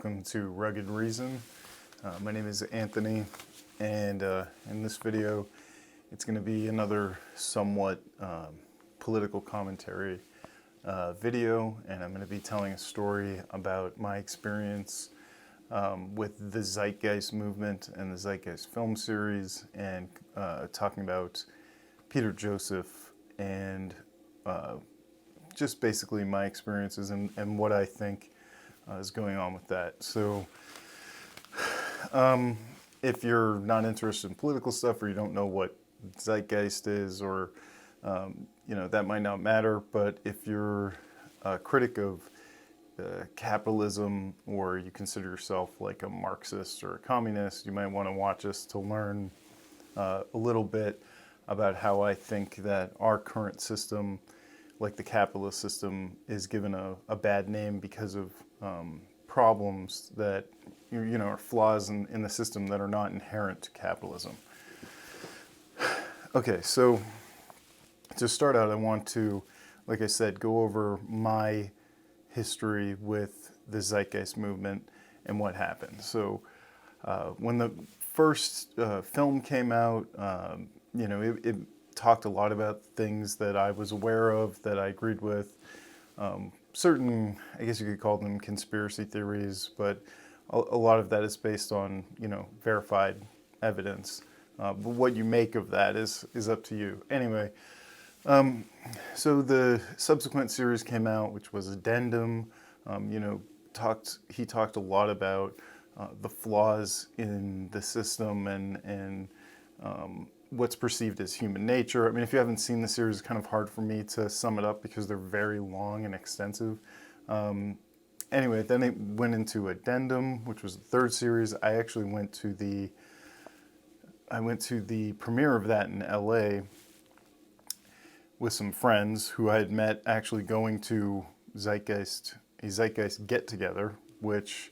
welcome to Rugged Reason. My name is Anthony, and in this video, it's going to be another somewhat political commentary video, and I'm going to be telling a story about my experience with the Zeitgeist movement and the Zeitgeist film series, and talking about Peter Joseph and just basically my experiences and what I think is going on with that. So if you're not interested in political stuff, or you don't know what Zeitgeist is, or that might not matter, but if you're a critic of capitalism, or you consider yourself like a Marxist or a communist, you might want to watch this to learn a little bit about how I think that our current system, like the capitalist system, is given a bad name because of problems that are flaws in the system that are not inherent to capitalism. Okay, so to start out, I want to, like I said, go over my history with the Zeitgeist movement and what happened. So when the first film came out, it talked a lot about things that I was aware of, that I agreed with. Certain, I guess you could call them conspiracy theories, but a lot of that is based on, verified evidence. But what you make of that is up to you. Anyway, so the subsequent series came out, which was Addendum. He talked a lot about the flaws in the system and what's perceived as human nature. I mean, if you haven't seen the series, it's kind of hard for me to sum it up because they're very long and extensive. Anyway, then it went into Addendum, which was the third series. I actually went to the premiere of that in LA with some friends who I had met actually going to a Zeitgeist get-together, which,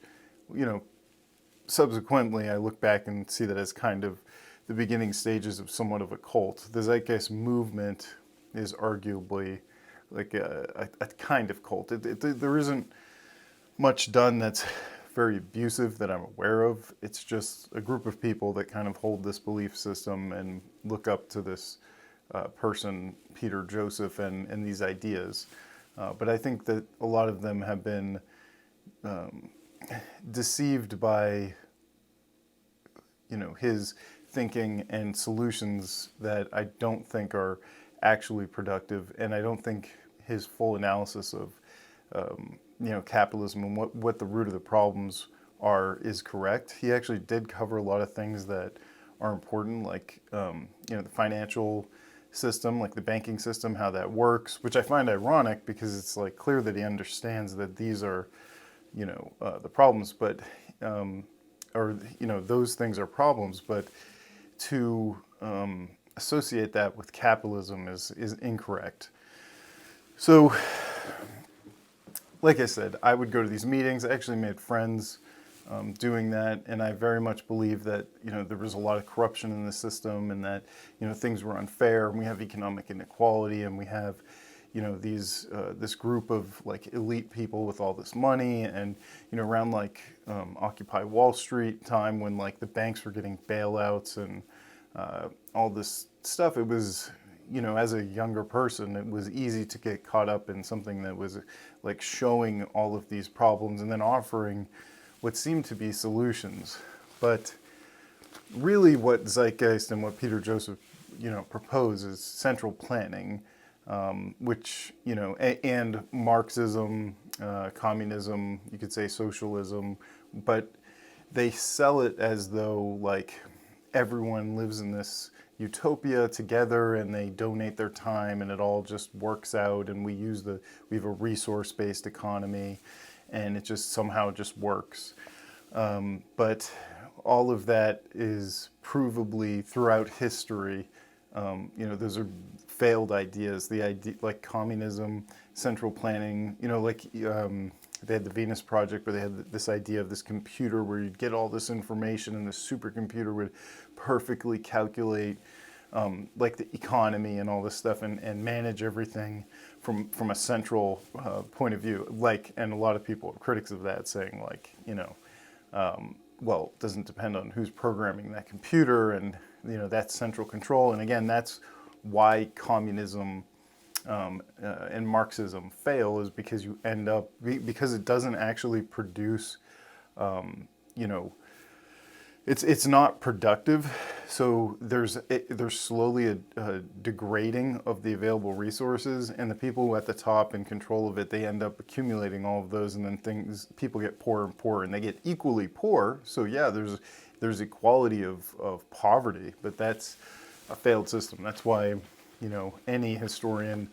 subsequently I look back and see that as kind of the beginning stages of somewhat of a cult. The Zeitgeist movement is arguably like a kind of cult. There isn't much done that's very abusive that I'm aware of. It's just a group of people that kind of hold this belief system and look up to this person, Peter Joseph, and these ideas. But I think that a lot of them have been deceived by his thinking and solutions that I don't think are actually productive, and I don't think his full analysis of capitalism and what the root of the problems are is correct. He actually did cover a lot of things that are important, like the financial system, like the banking system, how that works, which I find ironic because it's like clear that he understands that these are the problems, but those things are problems, but to associate that with capitalism is incorrect. So, like I said, I would go to these meetings. I actually made friends doing that, and I very much believe that there was a lot of corruption in the system, and that things were unfair, and we have economic inequality, and we have this group of like elite people with all this money, and around like Occupy Wall Street time, when like the banks were getting bailouts and all this stuff, it was as a younger person, it was easy to get caught up in something that was like showing all of these problems and then offering what seemed to be solutions. But really what Zeitgeist and what Peter Joseph propose is central planning, which and Marxism, communism, you could say socialism, but they sell it as though like everyone lives in this utopia together, and they donate their time, and it all just works out, and we have a resource-based economy, and it just somehow just works. But all of that is provably throughout history. Those are failed ideas. The idea, like communism, central planning. They had the Venus Project, where they had this idea of this computer where you'd get all this information, and this supercomputer would perfectly calculate like the economy and all this stuff, and manage everything from a central point of view. And a lot of people are critics of that, saying like, Well, it doesn't depend on who's programming that computer, and that's central control. And again, that's why communism and Marxism fail, is because you end up, because it doesn't actually produce, you know, it's not productive. So there's slowly a degrading of the available resources, and the people at the top in control of it, they end up accumulating all of those, and then people get poorer and poorer, and they get equally poor. So yeah, there's equality of poverty, but that's a failed system. That's why any historian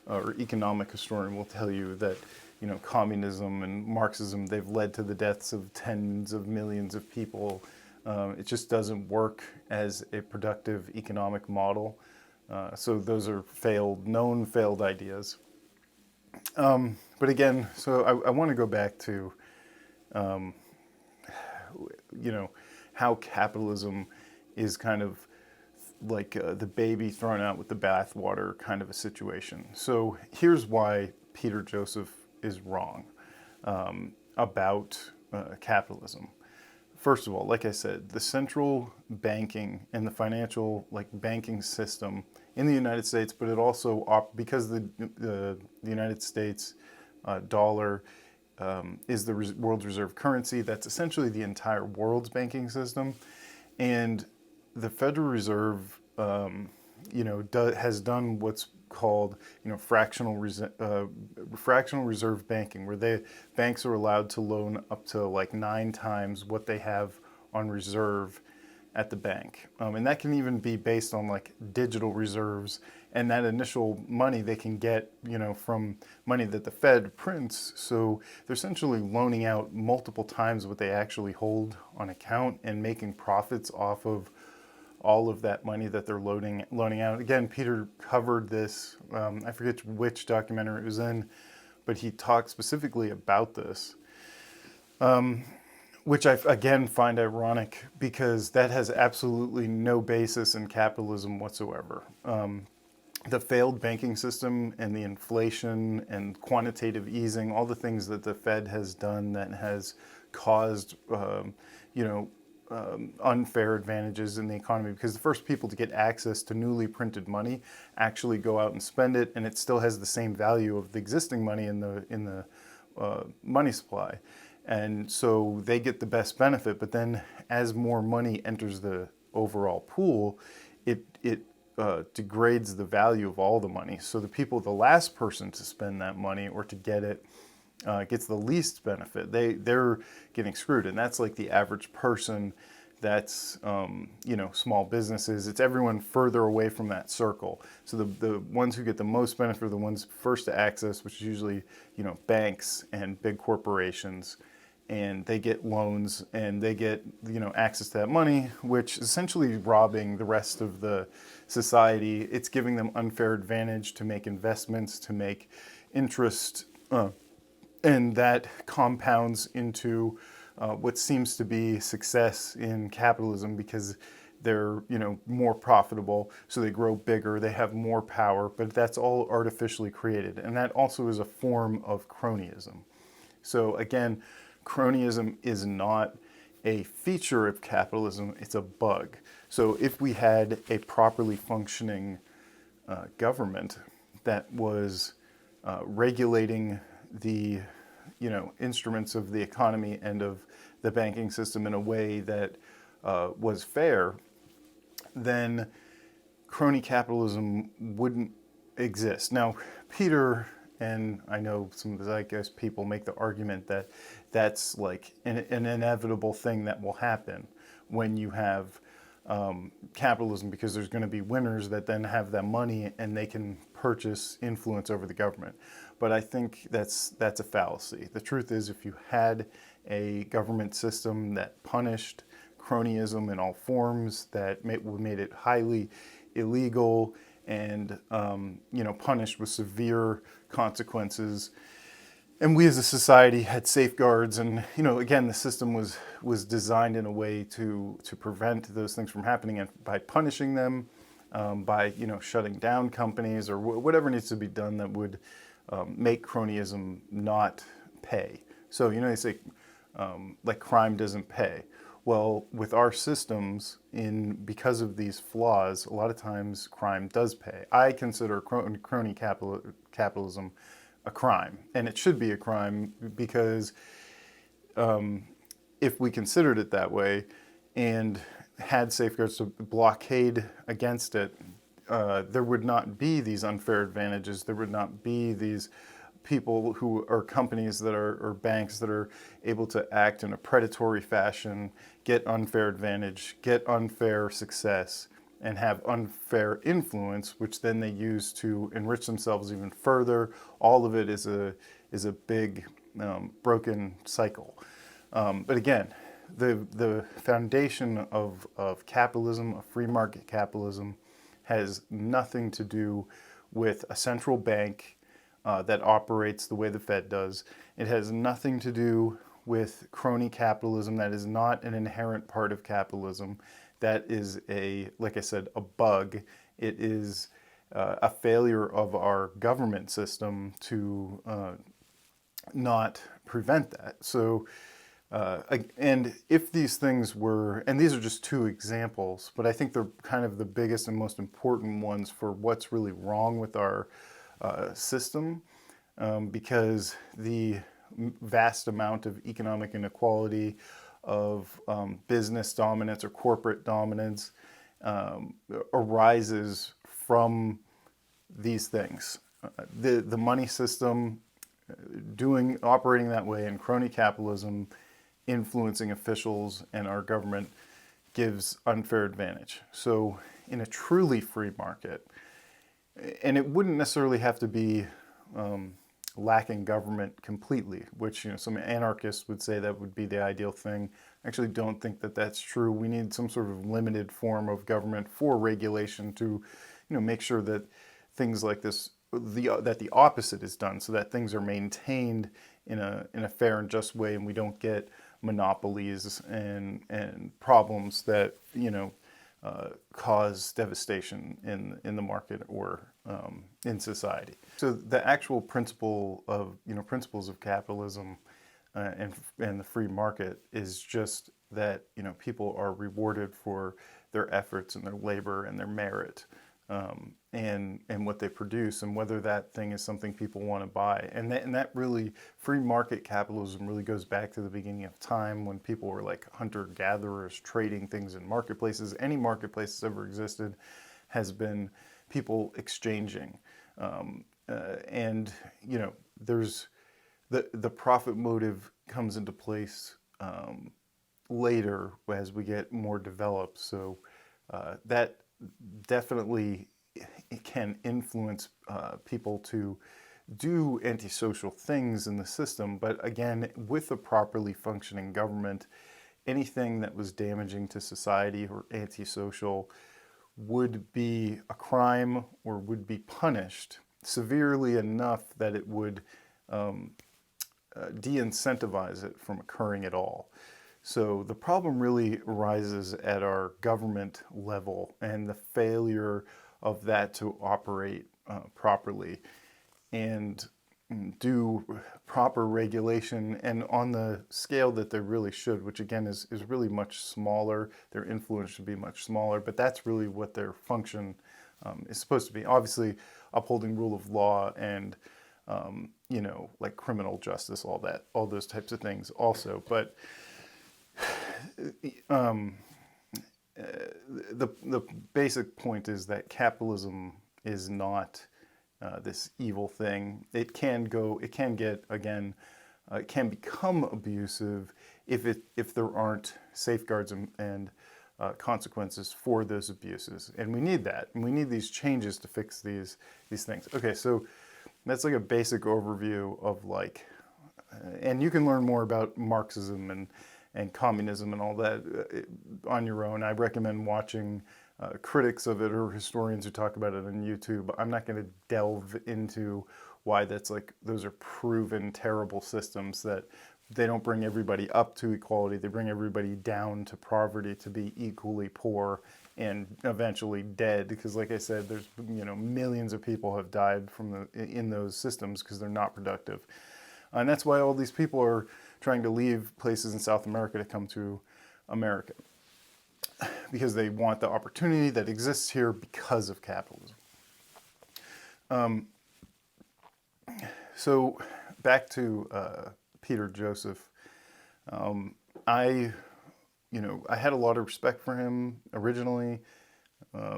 or economic historian will tell you that communism and Marxism, they've led to the deaths of tens of millions of people. It just doesn't work as a productive economic model. So those are known failed ideas. But again, so I want to go back to, how capitalism is kind of like the baby thrown out with the bathwater kind of a situation. So here's why Peter Joseph is wrong about capitalism. First of all, like I said, the central banking and the financial banking system in the United States, but it also, because the United States dollar is the world's reserve currency, that's essentially the entire world's banking system. And the Federal Reserve, has done what's called, fractional reserve banking, where banks are allowed to loan up to 9 times what they have on reserve at the bank, and that can even be based on digital reserves, and that initial money they can get, from money that the Fed prints. So they're essentially loaning out multiple times what they actually hold on account and making profits off of all of that money that they're loaning out. Again, Peter covered this. I forget which documentary it was in, but he talked specifically about this, which I again find ironic, because that has absolutely no basis in capitalism whatsoever. The failed banking system and the inflation and quantitative easing, all the things that the Fed has done that has caused, unfair advantages in the economy, because the first people to get access to newly printed money actually go out and spend it, and it still has the same value of the existing money in the money supply, and so they get the best benefit. But then, as more money enters the overall pool, it degrades the value of all the money. So the last person to spend that money or to get it gets the least benefit. They're getting screwed, and that's the average person. That's small businesses. It's everyone further away from that circle. So the ones who get the most benefit are the ones first to access, which is usually banks and big corporations, and they get loans and they get access to that money, which is essentially robbing the rest of the society. It's giving them unfair advantage to make investments, to make interest. And that compounds into what seems to be success in capitalism, because they're more profitable, so they grow bigger, they have more power, but that's all artificially created. And that also is a form of cronyism. So again, cronyism is not a feature of capitalism, it's a bug. So if we had a properly functioning government that was regulating the instruments of the economy and of the banking system in a way that was fair, then crony capitalism wouldn't exist. Now, Peter, and I know some of the Zeitgeist people, make the argument that that's an inevitable thing that will happen when you have capitalism, because there's going to be winners that then have that money and they can purchase influence over the government. But I think that's a fallacy. The truth is, if you had a government system that punished cronyism in all forms, that made it highly illegal and punished with severe consequences, and we as a society had safeguards, and again, the system was designed in a way to prevent those things from happening, and by punishing them, by shutting down companies or whatever needs to be done that would make cronyism not pay. So they say like crime doesn't pay. Well, with our systems, because of these flaws, a lot of times crime does pay. I consider crony capitalism a crime, and it should be a crime because if we considered it that way and had safeguards to blockade against it, there would not be these unfair advantages. There would not be these people who are companies that are, or banks that are able to act in a predatory fashion, get unfair advantage, get unfair success, and have unfair influence, which then they use to enrich themselves even further. All of it is a big broken cycle. But again, the foundation of capitalism, of free market capitalism, has nothing to do with a central bank that operates the way the Fed does. It has nothing to do with crony capitalism. That is not an inherent part of capitalism. That is like I said, a bug. It is a failure of our government system to not prevent that. So, and if these things were, and these are just two examples, but I think they're kind of the biggest and most important ones for what's really wrong with our system, because the vast amount of economic inequality, of business dominance or corporate dominance arises from these things. The money system operating that way, and crony capitalism influencing officials and our government gives unfair advantage. So in a truly free market, and it wouldn't necessarily have to be lacking government completely, which some anarchists would say that would be the ideal thing. I actually don't think that that's true. We need some sort of limited form of government for regulation to make sure that things like this, that the opposite is done, so that things are maintained in a fair and just way, and we don't get monopolies and problems that cause devastation in the market or in society. So the actual principles of capitalism and the free market is just that people are rewarded for their efforts and their labor and their merit, and what they produce, and whether that thing is something people want to buy. And that really, free market capitalism really goes back to the beginning of time, when people were like hunter-gatherers trading things in marketplaces. Any marketplace that's ever existed has been people exchanging. And there's the profit motive comes into place later as we get more developed. So that definitely can influence people to do antisocial things in the system. But again, with a properly functioning government, anything that was damaging to society or antisocial would be a crime or would be punished severely enough that it would de-incentivize it from occurring at all. So the problem really arises at our government level and the failure of that to operate properly and do proper regulation, and on the scale that they really should, which again is really much smaller. Their influence should be much smaller, but that's really what their function is supposed to be. Obviously, upholding rule of law and like criminal justice, all those types of things also. But the basic point is that capitalism is not this evil thing. It can become abusive if there aren't safeguards and consequences for those abuses. And we need that. And we need these changes to fix these things. Okay, so that's like a basic overview of and you can learn more about Marxism and communism and all that on your own. I recommend watching critics of it or historians who talk about it on YouTube. I'm not going to delve into why those are proven terrible systems, that they don't bring everybody up to equality. They bring everybody down to poverty, to be equally poor and eventually dead. Because like I said, there's millions of people have died in those systems because they're not productive. And that's why all these people are trying to leave places in South America to come to America because they want the opportunity that exists here because of capitalism. So back to Peter Joseph. I had a lot of respect for him originally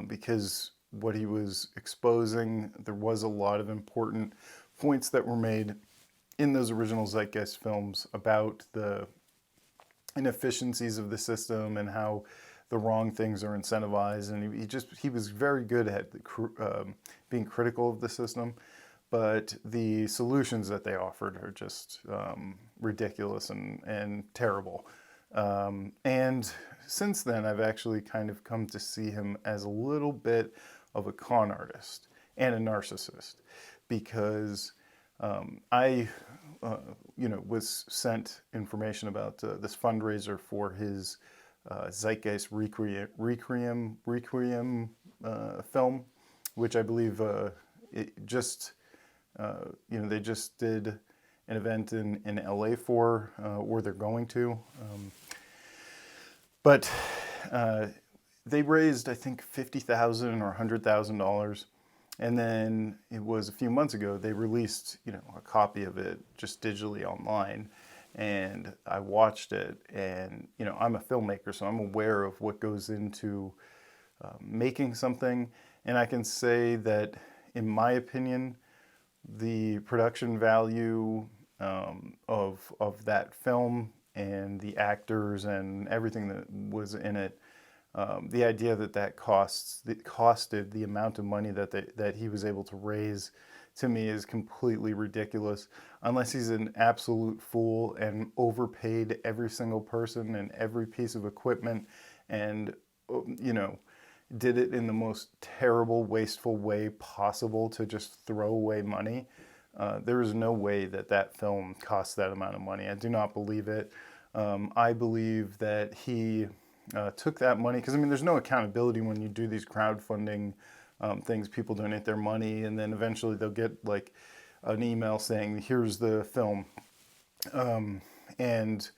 because what he was exposing, there was a lot of important points that were made in those original Zeitgeist films about the inefficiencies of the system and how the wrong things are incentivized. And he was very good at being critical of the system. But the solutions that they offered are just ridiculous and terrible. And since then, I've actually kind of come to see him as a little bit of a con artist and a narcissist, because I was sent information about this fundraiser for his Zeitgeist Requiem film, which I believe they just did an event in LA for, or they're going to. But they raised, I think, $50,000 or $100,000. And then it was a few months ago, they released, a copy of it just digitally online. And I watched it, and, I'm a filmmaker, so I'm aware of what goes into making something. And I can say that, in my opinion, the production value of that film and the actors and everything that was in it, the idea that costed the amount of money that he was able to raise, to me, is completely ridiculous. Unless he's an absolute fool and overpaid every single person and every piece of equipment, and did it in the most terrible, wasteful way possible to just throw away money. There is no way that film cost that amount of money. I do not believe it. I believe that he took that money, because there's no accountability when you do these crowdfunding things. People donate their money, and then eventually they'll get like an email saying, "Here's the film," and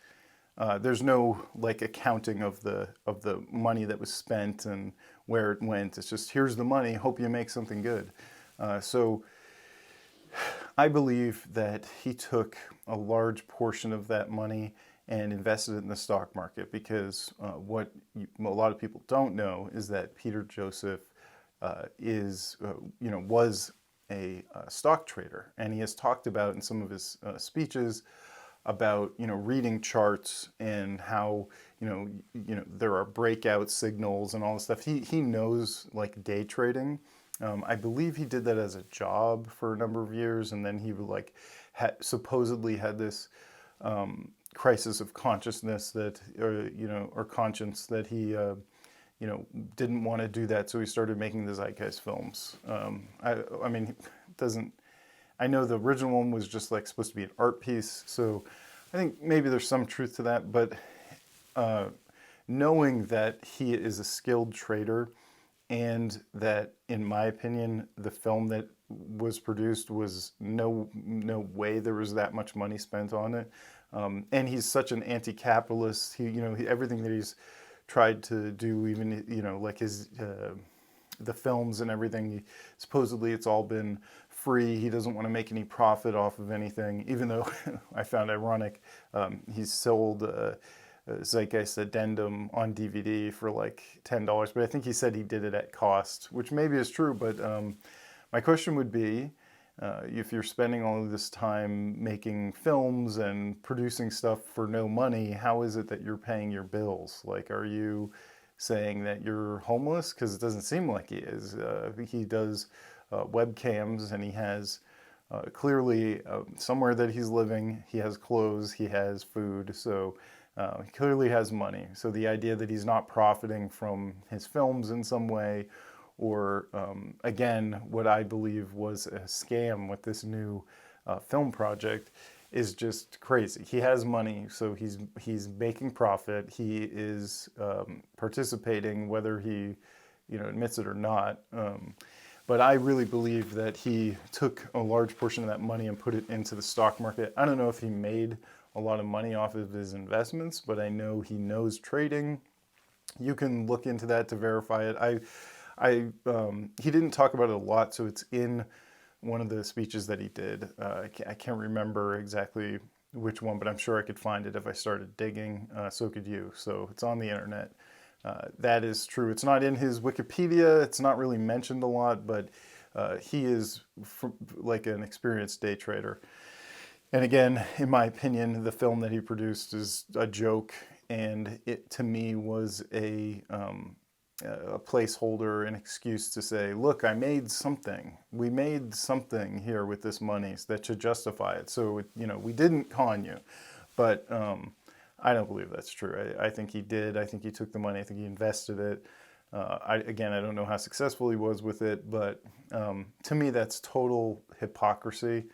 there's no like accounting of the money that was spent and where it went. It's just, here's the money, hope you make something good. So I believe that he took a large portion of that money and invested it in the stock market, because what a lot of people don't know is that Peter Joseph was a stock trader, and he has talked about in some of his speeches about reading charts and how there are breakout signals and all this stuff. He knows like day trading. I believe he did that as a job for a number of years, and then he would supposedly had this crisis of consciousness that, or conscience, that he didn't want to do that, so he started making the Zeitgeist films. I know the original one was just like supposed to be an art piece, so I think maybe there's some truth to that, but knowing that he is a skilled trader, and that, in my opinion, the film that was produced was no way there was that much money spent on it, and he's such an anti-capitalist. Everything that he's tried to do, even like his the films and everything, supposedly it's all been free. He doesn't want to make any profit off of anything, even though I found ironic, he's sold Zeitgeist Addendum on DVD for like $10, but I think he said he did it at cost, which maybe is true. But my question would be, if you're spending all of this time making films and producing stuff for no money, how is it that you're paying your bills? Like, are you saying that you're homeless? Because it doesn't seem like he is. He does webcams, and he has clearly somewhere that he's living. He has clothes, he has food, so he clearly has money. So the idea that he's not profiting from his films in some way, or again, what I believe was a scam with this new film project, is just crazy. He has money, so he's making profit. He is participating, whether he admits it or not. But I really believe that he took a large portion of that money and put it into the stock market. I don't know if he made a lot of money off of his investments, but I know he knows trading. You can look into that to verify it. He didn't talk about it a lot, so it's in one of the speeches that he did. I can't remember exactly which one, but I'm sure I could find it if I started digging. So could you. So it's on the internet. That is true. It's not in his Wikipedia. It's not really mentioned a lot, but he is like an experienced day trader. And again, in my opinion, the film that he produced is a joke, and it to me was a placeholder, an excuse to say, look, I made something. We made something here with this money that should justify it. So, we didn't con you. But I don't believe that's true. I think he did. I think he took the money. I think he invested it. I don't know how successful he was with it, but to me, that's total hypocrisy.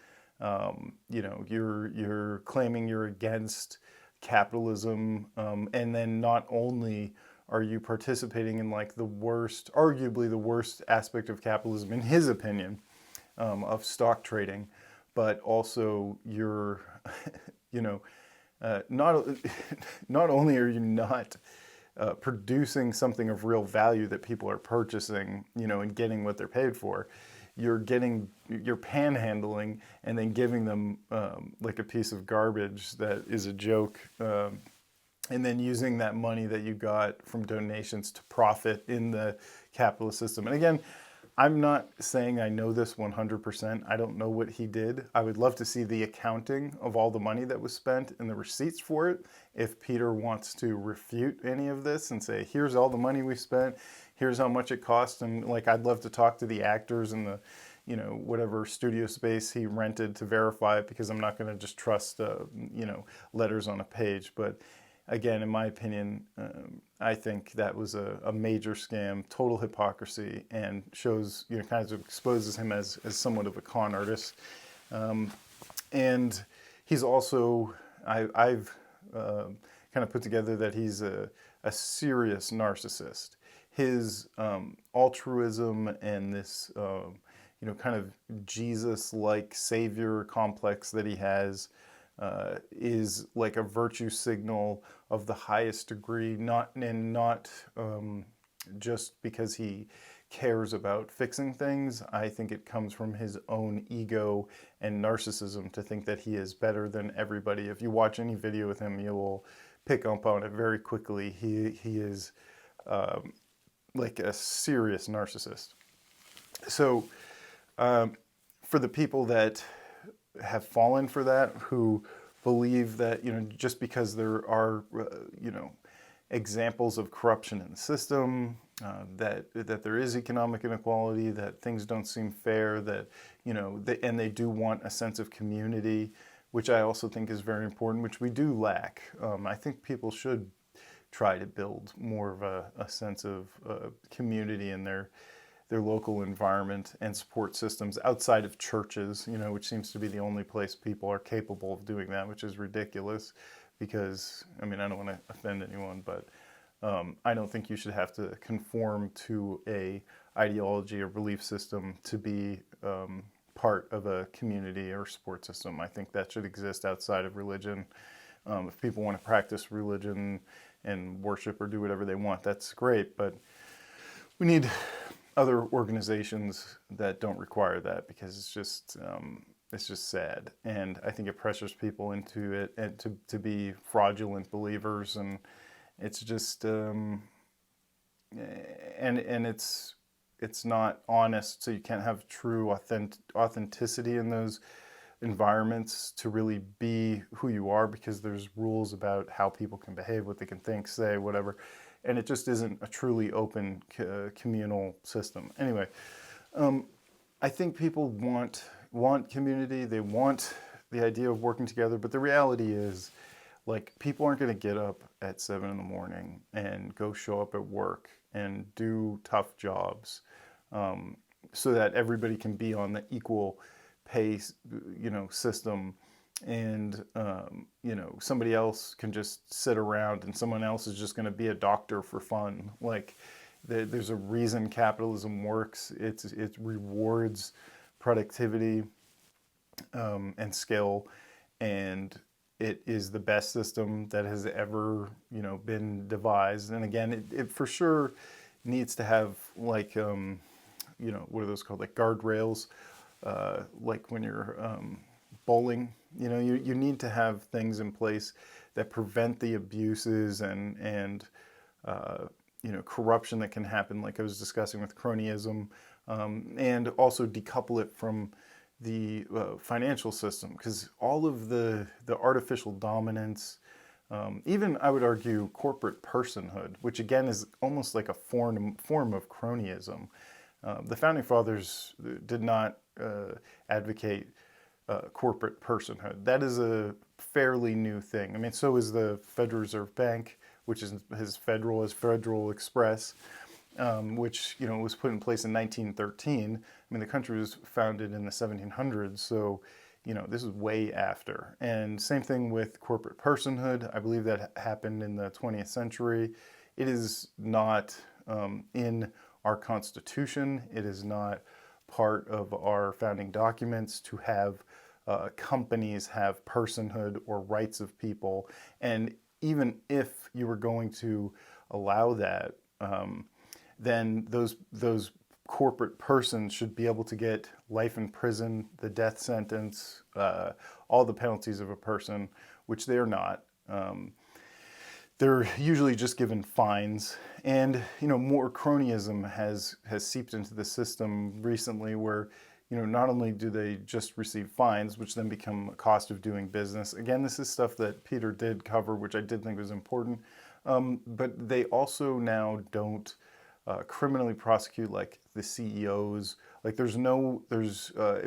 You're claiming you're against capitalism, and then not only are you participating in like arguably the worst aspect of capitalism, in his opinion, of stock trading, but also you're, not only are you not producing something of real value that people are purchasing, and getting what they're paid for, you're panhandling and then giving them like a piece of garbage that is a joke, and then using that money that you got from donations to profit in the capitalist system. And again, I'm not saying I know this 100%. I don't know what he did. I would love to see the accounting of all the money that was spent and the receipts for it. If Peter wants to refute any of this and say, here's all the money we spent, here's how much it cost. And like, I'd love to talk to the actors and the, whatever studio space he rented to verify it, because I'm not going to just trust, letters on a page. But again, in my opinion, I think that was a major scam, total hypocrisy, and shows, kind of exposes him as somewhat of a con artist. And he's also, I've kind of put together that he's a serious narcissist. His altruism and this, kind of Jesus-like savior complex that he has, is like a virtue signal of the highest degree, not just because he cares about fixing things. I think it comes from his own ego and narcissism to think that he is better than everybody. If you watch any video with him, you will pick up on it very quickly. He is like a serious narcissist. So for the people that have fallen for that, who believe that, just because there are, examples of corruption in the system, that there is economic inequality, that things don't seem fair, that, and they do want a sense of community, which I also think is very important, which we do lack. I think people should try to build more of a sense of community in their local environment and support systems outside of churches, which seems to be the only place people are capable of doing that, which is ridiculous because, I don't want to offend anyone, but I don't think you should have to conform to a ideology or belief system to be part of a community or support system. I think that should exist outside of religion. If people want to practice religion and worship or do whatever they want, that's great, but we need other organizations that don't require that, because it's just sad, and I think it pressures people into it and to be fraudulent believers, and it's just and it's not honest. So you can't have true authenticity in those environments to really be who you are, because there's rules about how people can behave, what they can think, say, whatever. And it just isn't a truly open communal system. Anyway, I think people want community. They want the idea of working together. But the reality is, like, people aren't going to get up at 7 in the morning and go show up at work and do tough jobs, so that everybody can be on the equal pay, system. And, somebody else can just sit around and someone else is just going to be a doctor for fun. Like, there's a reason capitalism works. It rewards productivity and skill. And it is the best system that has ever, been devised. And again, it for sure needs to have like, what are those called? Like guardrails, like when you're bowling. You need to have things in place that prevent the abuses and corruption that can happen, like I was discussing with cronyism, and also decouple it from the financial system, because all of the artificial dominance, even I would argue corporate personhood, which again is almost like a form of cronyism. The founding fathers did not advocate corporate personhood. That is a fairly new thing. I mean, so is the Federal Reserve Bank, which is as Federal Express, which was put in place in 1913. I mean, the country was founded in the 1700s, so this is way after. And same thing with corporate personhood. I believe that happened in the 20th century. It is not in our Constitution. It is not part of our founding documents to have companies have personhood or rights of people. And even if you were going to allow that, then those corporate persons should be able to get life in prison, the death sentence, all the penalties of a person, which they are not. They're usually just given fines. And more cronyism has seeped into the system recently, where not only do they just receive fines, which then become a cost of doing business. Again, this is stuff that Peter did cover, which I did think was important. But they also now don't criminally prosecute like the CEOs. Like if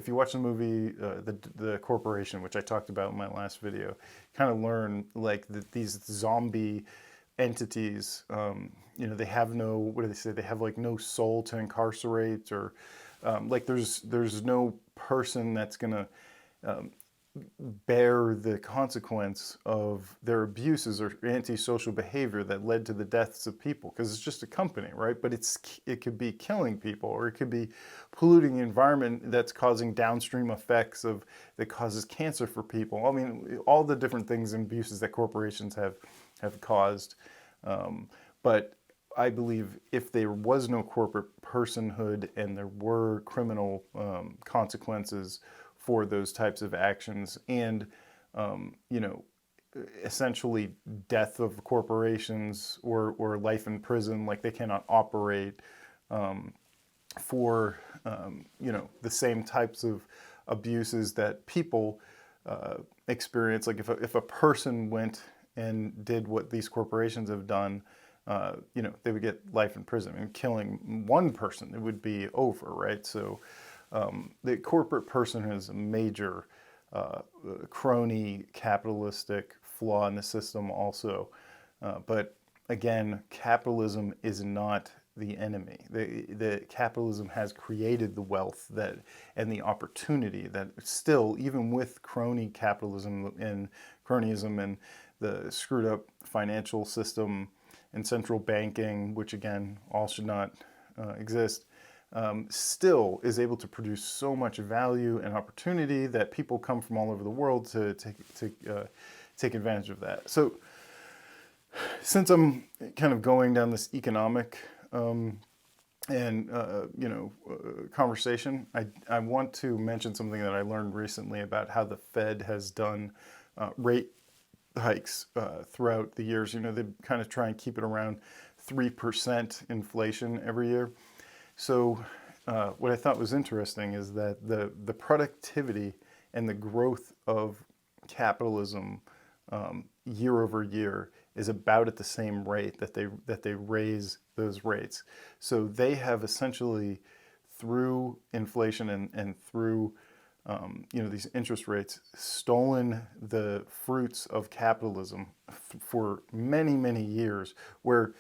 you watch the movie the Corporation, which I talked about in my last video, kind of learn like that these zombie entities, they have no, what do they say? They have like no soul to incarcerate, or like there's no person that's gonna bear the consequence of their abuses or antisocial behavior that led to the deaths of people, because it's just a company, right? But it could be killing people, or it could be polluting the environment that's causing downstream effects that causes cancer for people. I mean, all the different things and abuses that corporations have caused. But I believe if there was no corporate personhood and there were criminal consequences for those types of actions, and essentially death of corporations or life in prison, like they cannot operate for the same types of abuses that people experience. Like if a person went and did what these corporations have done, they would get life in prison. And killing one person, it would be over, right? So the corporate person is a major crony capitalistic flaw in the system also. But again, capitalism is not the enemy. The capitalism has created the wealth and the opportunity that still, even with crony capitalism and cronyism and the screwed up financial system and central banking, which again, all should not exist, still is able to produce so much value and opportunity that people come from all over the world to take advantage of that. So since I'm kind of going down this economic conversation, I want to mention something that I learned recently about how the Fed has done rate hikes throughout the years. They kind of try and keep it around 3% inflation every year. So what I thought was interesting is that the productivity and the growth of capitalism year over year is about at the same rate that they raise those rates. So they have essentially, through inflation and through these interest rates, stolen the fruits of capitalism for many, many years, where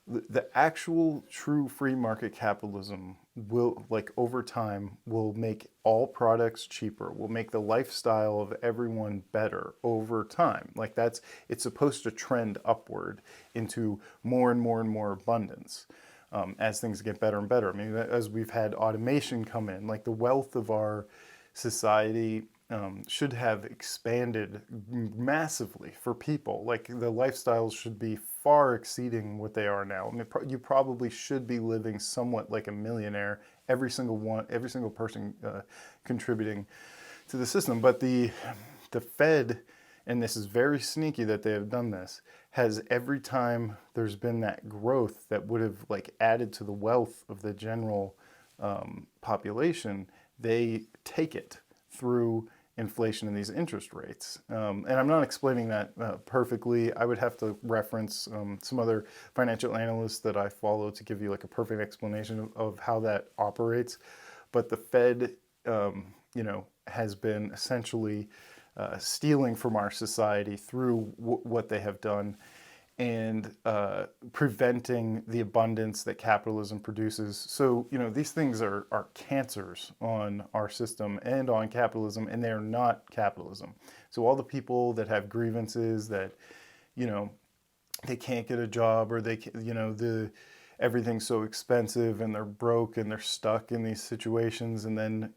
the actual true free market capitalism will, like over time, will make all products cheaper, will make the lifestyle of everyone better over time. Like it's supposed to trend upward into more and more and more abundance as things get better and better. I mean, as we've had automation come in, like the wealth of our society should have expanded massively for people. Like the lifestyles should be far exceeding what they are now. I mean, you probably should be living somewhat like a millionaire, every single person contributing to the system. But the Fed, and this is very sneaky that they have done this, has every time there's been that growth that would have like added to the wealth of the general population, they take it through inflation and these interest rates. And I'm not explaining that perfectly. I would have to reference some other financial analysts that I follow to give you like a perfect explanation of how that operates. But the Fed, has been essentially stealing from our society through what they have done, and preventing the abundance that capitalism produces. So, these things are cancers on our system and on capitalism, and they are not capitalism. So all the people that have grievances that, they can't get a job, or everything's so expensive and they're broke and they're stuck in these situations, and then,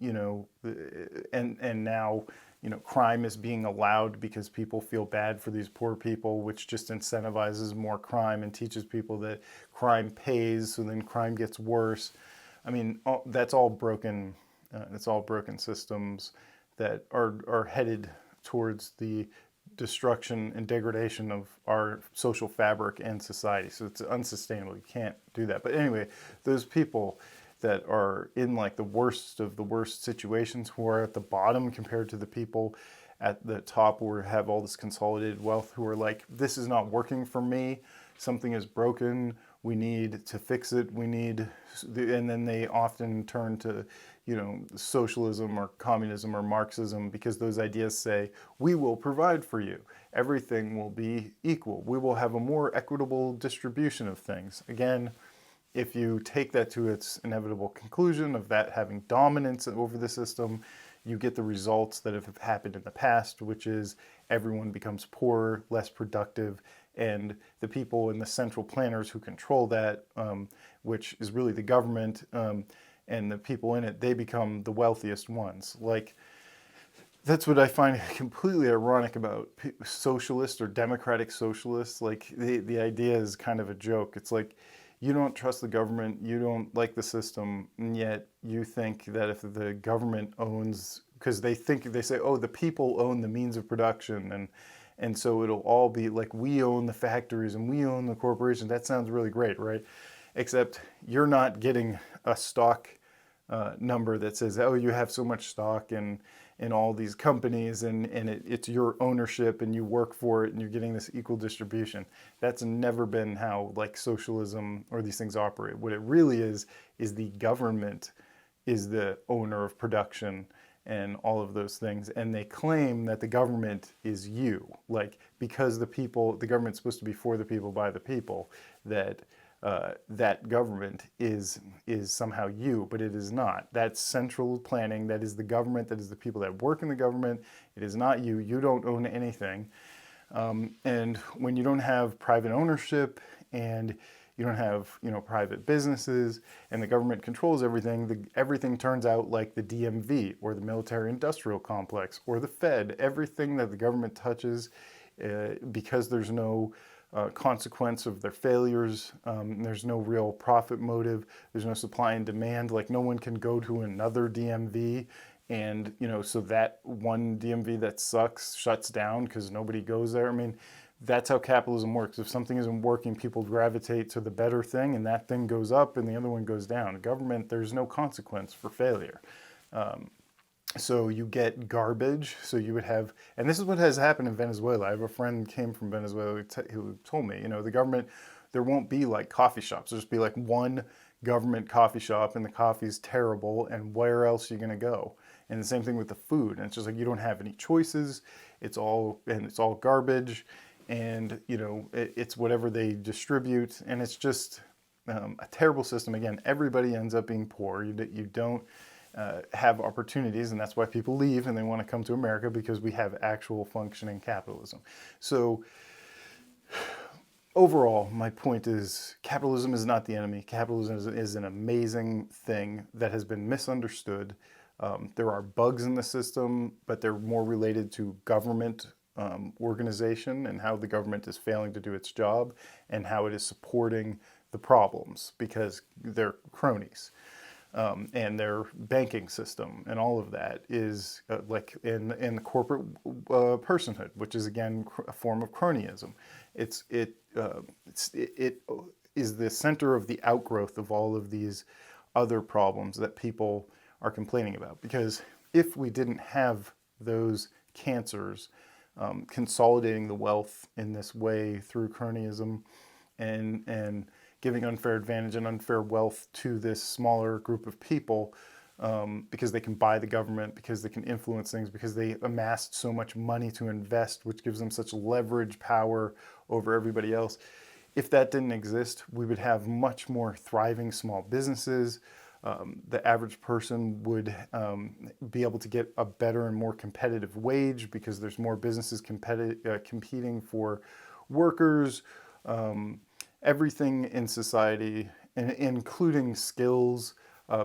and now, crime is being allowed because people feel bad for these poor people, which just incentivizes more crime and teaches people that crime pays, so then crime gets worse. I mean, that's all broken. It's all broken systems that are headed towards the destruction and degradation of our social fabric and society. So it's unsustainable. You can't do that. But anyway, those people that are in like the worst of the worst situations, who are at the bottom compared to the people at the top who have all this consolidated wealth, who are like, this is not working for me, something is broken, we need to fix it, and then they often turn to, socialism or communism or Marxism, because those ideas say, we will provide for you, everything will be equal, we will have a more equitable distribution of things. Again, if you take that to its inevitable conclusion of that having dominance over the system, you get the results that have happened in the past, which is everyone becomes poorer, less productive, and the people and the central planners who control that, which is really the government, and the people in it, they become the wealthiest ones. Like, that's what I find completely ironic about socialists or democratic socialists. Like, the idea is kind of a joke. It's like, you don't trust the government, you don't like the system, and yet you think that if the government owns, because they say, oh, the people own the means of production, and so it'll all be like, we own the factories and we own the corporations. That sounds really great, right? Except you're not getting a stock number that says, oh, you have so much stock in all these companies, and it's your ownership and you work for it and you're getting this equal distribution. That's never been how like socialism or these things operate. What it really is the government is the owner of production and all of those things, and they claim that the government is you, like, because the government's supposed to be for the people, by the people, that that government is somehow you, but it is not. That's central planning. That is the government. That is the people that work in the government. It is not you. You don't own anything. And when you don't have private ownership, and you don't have private businesses, and the government controls everything, everything turns out like the DMV or the military-industrial complex or the Fed. Everything that the government touches, because there's no consequence of their failures. There's no real profit motive. There's no supply and demand. Like, no one can go to another DMV, and so that one DMV that sucks shuts down because nobody goes there. I mean, that's how capitalism works. If something isn't working, people gravitate to the better thing, and that thing goes up and the other one goes down. Government, there's no consequence for failure. So you get garbage. So you would have, and this is what has happened in Venezuela. I have a friend came from Venezuela who told me, the government, there won't be like coffee shops. There'll just be like one government coffee shop, and the coffee's terrible, and where else are you going to go? And the same thing with the food. And it's just like, you don't have any choices. It's all garbage, and it's whatever they distribute, and it's just a terrible system. Again, everybody ends up being poor. You don't have opportunities, and that's why people leave and they want to come to America, because we have actual functioning capitalism. So overall, my point is, capitalism is not the enemy. Capitalism is an amazing thing that has been misunderstood. There are bugs in the system, but they're more related to government organization and how the government is failing to do its job and how it is supporting the problems because they're cronies. And their banking system and all of that is like in the corporate personhood, which is again a form of cronyism. It is the center of the outgrowth of all of these other problems that people are complaining about. Because if we didn't have those cancers consolidating the wealth in this way through cronyism and giving unfair advantage and unfair wealth to this smaller group of people because they can buy the government, because they can influence things, because they amassed so much money to invest, which gives them such leverage power over everybody else. If that didn't exist, we would have much more thriving small businesses. The average person would be able to get a better and more competitive wage because there's more businesses competing for workers. Everything in society, including skills,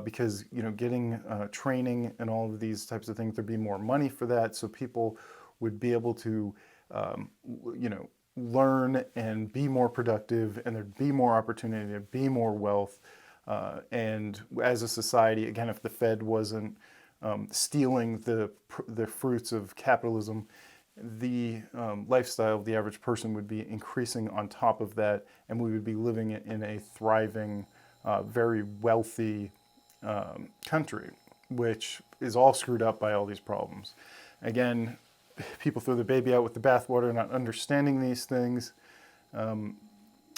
because getting training and all of these types of things, there'd be more money for that, so people would be able to, learn and be more productive, and there'd be more opportunity, there'd be more wealth, and as a society, again, if the Fed wasn't stealing the fruits of capitalism, the lifestyle of the average person would be increasing on top of that, and we would be living in a thriving, very wealthy country, which is all screwed up by all these problems. Again, people throw the baby out with the bathwater, not understanding these things,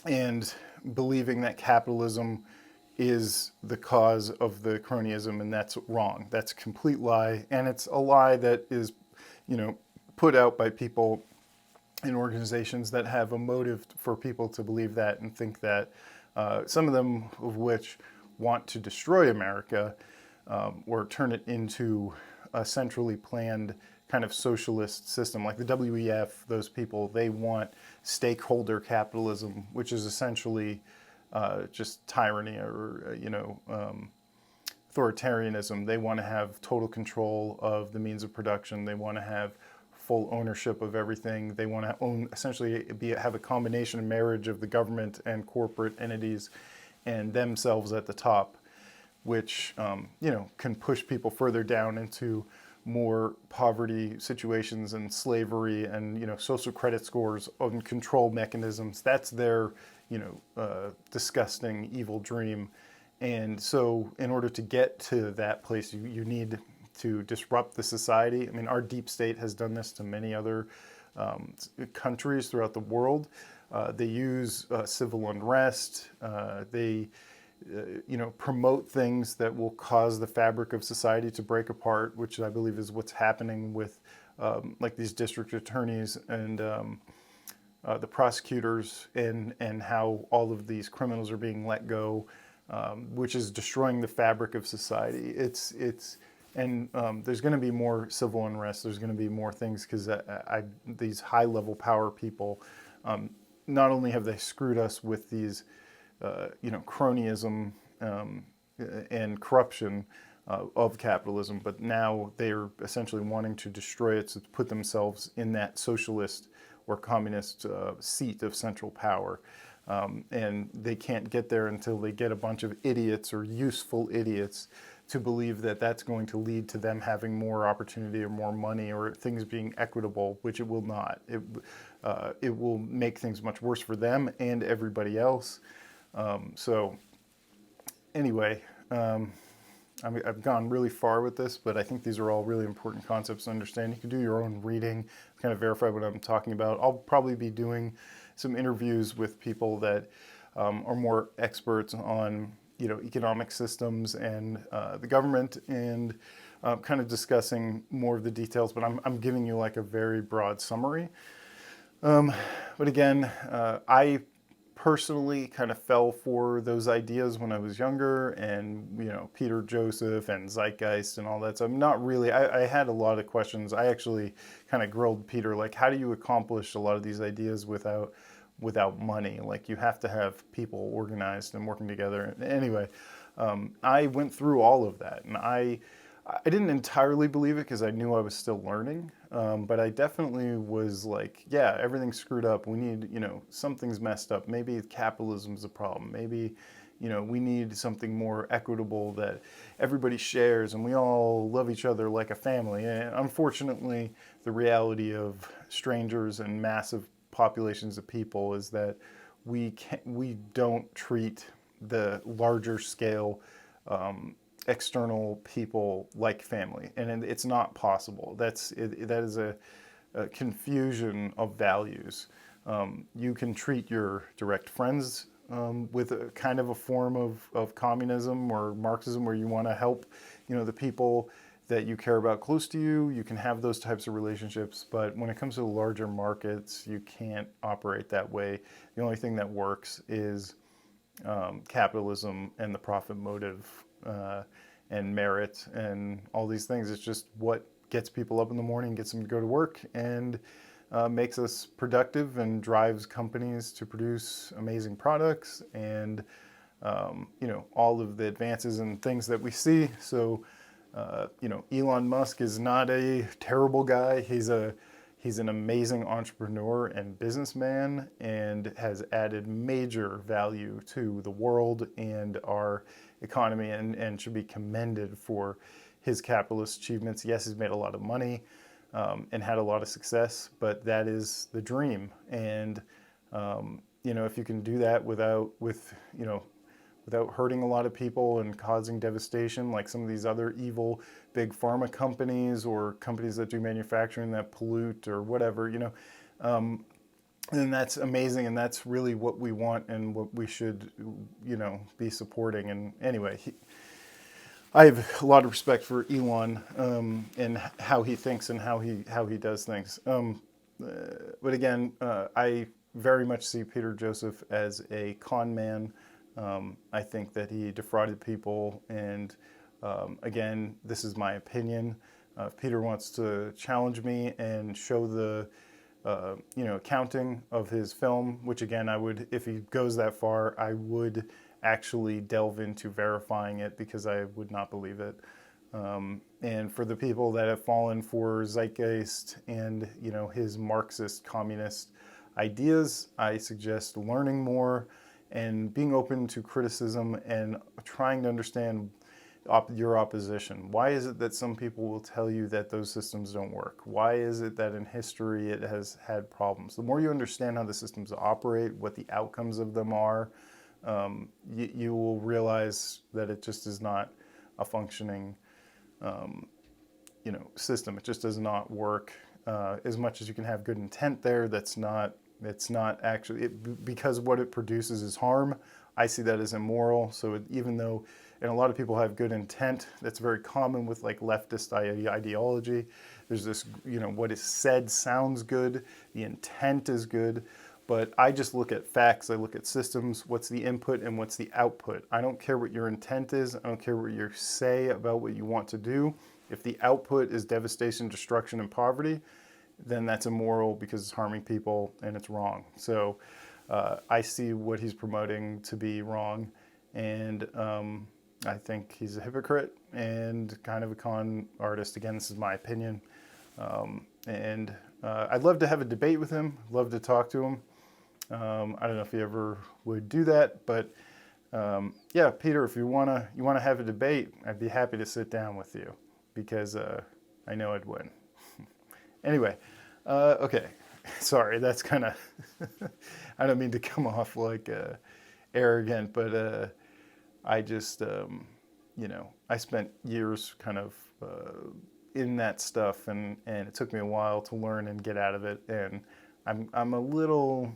and believing that capitalism is the cause of the cronyism, and that's wrong. That's a complete lie, and it's a lie that is, put out by people in organizations that have a motive for people to believe that and think that, some of them of which want to destroy America or turn it into a centrally planned kind of socialist system. Like the WEF, those people, they want stakeholder capitalism, which is essentially just tyranny or, authoritarianism. They want to have total control of the means of production. They want to have full ownership of everything. They want to own, essentially have a combination of marriage of the government and corporate entities and themselves at the top, which can push people further down into more poverty situations and slavery and social credit scores and control mechanisms. That's their disgusting evil dream. And so in order to get to that place, you need to disrupt the society. I mean, our deep state has done this to many other countries throughout the world. They use civil unrest. They promote things that will cause the fabric of society to break apart, which I believe is what's happening with like these district attorneys and the prosecutors and how all of these criminals are being let go, which is destroying the fabric of society. And there's going to be more civil unrest. There's going to be more things because these high-level power people, not only have they screwed us with these, cronyism and corruption of capitalism, but now they're essentially wanting to destroy it to put themselves in that socialist or communist seat of central power. And they can't get there until they get a bunch of idiots or useful idiots to believe that that's going to lead to them having more opportunity or more money or things being equitable, which it will not. It will make things much worse for them and everybody else. So anyway, I've gone really far with this, but I think these are all really important concepts to understand. You can do your own reading, kind of verify what I'm talking about. I'll probably be doing some interviews with people that are more experts on economic systems and the government, and kind of discussing more of the details, but I'm giving you like a very broad summary. But again, I personally kind of fell for those ideas when I was younger, and Peter Joseph and Zeitgeist and all that. So I'm not really, I had a lot of questions. I actually kind of grilled Peter, like, how do you accomplish a lot of these ideas without money? Like, you have to have people organized and working together. Anyway, I went through all of that, and I I didn't entirely believe it because I knew I was still learning, but I definitely was like, yeah, everything's screwed up. We need, something's messed up. Maybe capitalism's a problem. Maybe, we need something more equitable that everybody shares and we all love each other like a family. And unfortunately, the reality of strangers and massive populations of people is that we don't treat the larger scale external people like family, and it's not possible. That is a confusion of values. You can treat your direct friends with a kind of a form of communism or Marxism, where you want to help, the people that you care about close to you. You can have those types of relationships, but when it comes to the larger markets, you can't operate that way. The only thing that works is capitalism and the profit motive and merit and all these things. It's just what gets people up in the morning, gets them to go to work, and makes us productive and drives companies to produce amazing products and all of the advances and things that we see. So Elon Musk is not a terrible guy. He's an amazing entrepreneur and businessman, and has added major value to the world and our economy, and should be commended for his capitalist achievements. Yes, he's made a lot of money and had a lot of success, but that is the dream. And if you can do that without hurting a lot of people and causing devastation, like some of these other evil big pharma companies or companies that do manufacturing that pollute or whatever, then that's amazing, and that's really what we want and what we should, be supporting. And anyway, I have a lot of respect for Elon and how he thinks and how he does things. But again, I very much see Peter Joseph as a con man. I think that he defrauded people, and again, this is my opinion. If Peter wants to challenge me and show the accounting of his film, which again, I would, if he goes that far, I would actually delve into verifying it, because I would not believe it. And for the people that have fallen for Zeitgeist and his Marxist communist ideas, I suggest learning more and being open to criticism and trying to understand your opposition. Why is it that some people will tell you that those systems don't work? Why is it that in history it has had problems? The more you understand how the systems operate, what the outcomes of them are, you will realize that it just is not a functioning system. It just does not work. As much as you can have good intent there, it's not actually, because what it produces is harm. I see that as immoral. So even though, and a lot of people have good intent, that's very common with like leftist ideology. There's this, what is said sounds good, the intent is good, but I just look at facts. I look at systems, what's the input and what's the output. I don't care what your intent is. I don't care what you say about what you want to do. If the output is devastation, destruction, and poverty, then that's immoral because it's harming people and it's wrong. So I see what he's promoting to be wrong, and I think he's a hypocrite and kind of a con artist. Again, this is my opinion. And I'd love to have a debate with him, love to talk to him. I don't know if he ever would do that, but yeah, Peter, if you wanna have a debate, I'd be happy to sit down with you, because I know I'd win. Anyway, okay, sorry, that's kind of, I don't mean to come off like arrogant, but I just, I spent years kind of in that stuff, and it took me a while to learn and get out of it, and I'm a little,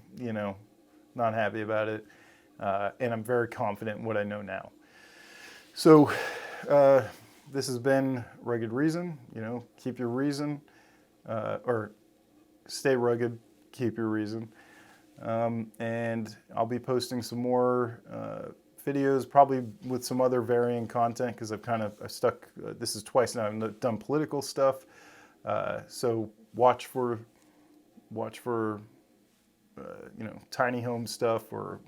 not happy about it, and I'm very confident in what I know now. So this has been Rugged Reason. Keep your reason, or stay rugged, keep your reason. And I'll be posting some more videos, probably with some other varying content, because I've kind of stuck, this is twice now I've done political stuff. So watch for tiny home stuff, or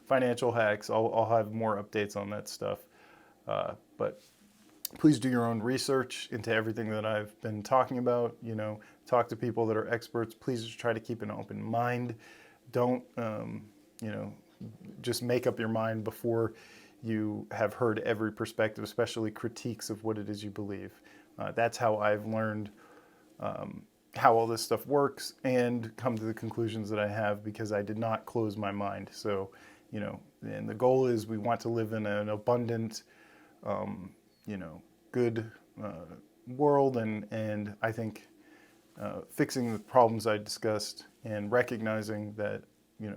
financial hacks. I'll have more updates on that stuff. But Please do your own research into everything that I've been talking about. Talk to people that are experts. Please just try to keep an open mind. Don't, just make up your mind before you have heard every perspective, especially critiques of what it is you believe. That's how I've learned how all this stuff works and come to the conclusions that I have, because I did not close my mind. So, and the goal is we want to live in an abundant, good world, and I think fixing the problems I discussed and recognizing that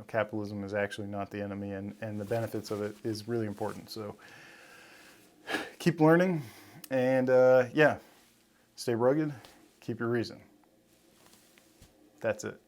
capitalism is actually not the enemy, and the benefits of it is really important. So keep learning, and stay rugged, keep your reason. That's it.